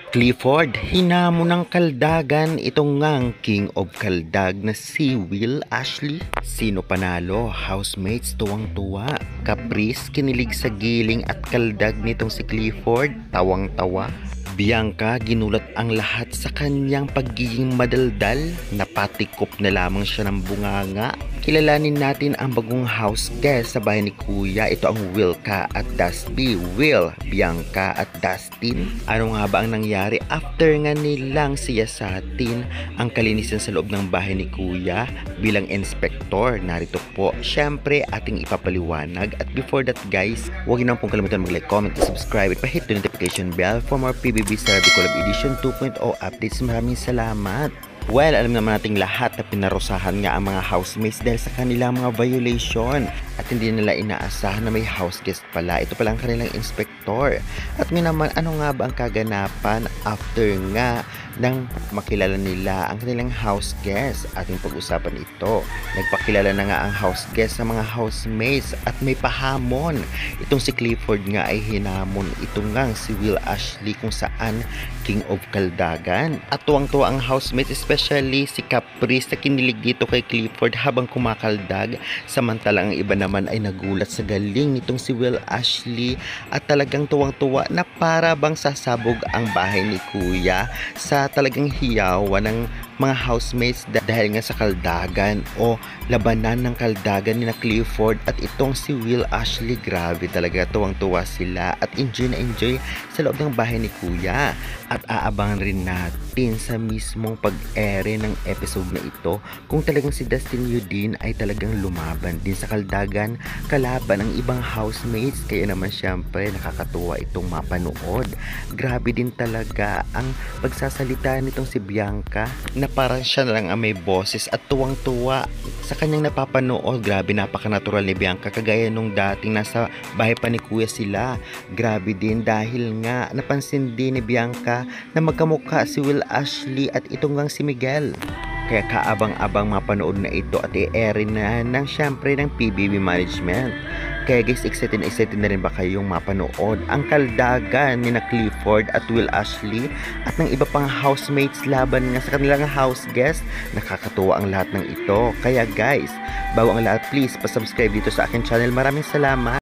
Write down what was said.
Clifford, hinamon ng kaldagan itong ngang King of Kaldag na si Will Ashley. Sino panalo? Housemates tuwang-tuwa. Caprice kinilig sa giling at kaldag nitong si Clifford, tawang-tawa. Bianca, ginulat ang lahat sa kanyang pagiging madaldal. Napatikop na lamang siya ng bunganga. Kilalanin natin ang bagong house guest sa bahay ni Kuya. Ito ang Wilka at Dusty. Will, Bianca at Dustin. Ano nga ba ang nangyari after nga nilang siyasatin ang kalinisan sa loob ng bahay ni Kuya bilang inspector? Narito po, syempre ating ipapaliwanag. At before that guys, huwag niyo pong kalimutan mag-like, comment, and subscribe at pa-hit the notification bell for more PBB Sarabi Collab Edition 2.0 updates. Maraming salamat. Well, alam naman nating lahat na pinarusahan nga ang mga housemates dahil sa kanilang mga violation at hindi nila inaasahan na may house guest pala. Ito pala ang kanilang inspector. At nga naman, ano nga ba ang kaganapan after nga nang makilala nila ang kanilang house guest? Ating pag-usapan ito. Nagpakilala na nga ang house guest sa mga housemates at may pahamon. Itong si Clifford nga ay hinamon itong ngang si Will Ashley kung saan King of Kaldagan. At tuwang-tuwa ang housemates, especially si Caprice na kinilig dito kay Clifford habang kumakaldag. Samantalang ang iba naman ay nagulat sa galing nitong si Will Ashley at talagang tuwang-tuwa na para bang sasabog ang bahay ni Kuya sa talagang hiyawan ng mga housemates dahil nga sa kaldagan o labanan ng kaldagan ni na Clifford at itong si Will Ashley. Grabe talaga, tuwang-tuwa sila at enjoy na enjoy sa loob ng bahay ni Kuya. At aabangan rin natin sa mismong pag-ere ng episode na ito kung talagang si Dustin Yudin ay talagang lumaban din sa kaldagan kalaban ang ibang housemates. Kaya naman syempre nakakatuwa itong mapanood. Grabe din talaga ang pagsasalita nitong si Bianca na parang siya na lang ang may boses at tuwang-tuwa sa kanyang napapanood. Grabe, napaka-natural ni Bianca kagaya nung dating nasa bahay pa ni Kuya sila. Grabe din dahil nga napansin din ni Bianca na magkamukha si Will Ashley at itong ngang si Miguel. Kaya kaabang-abang mapanood na ito at i-air na ng syempre ng PBB management. Kaya guys, excited na rin ba kayong mapanood ang kaldagan ni na Clifford at Will Ashley at ng iba pang housemates laban nga sa kanilang house guest? Nakakatuwa ang lahat ng ito. Kaya guys, bago ang lahat, please pa-subscribe dito sa akin channel. Maraming salamat.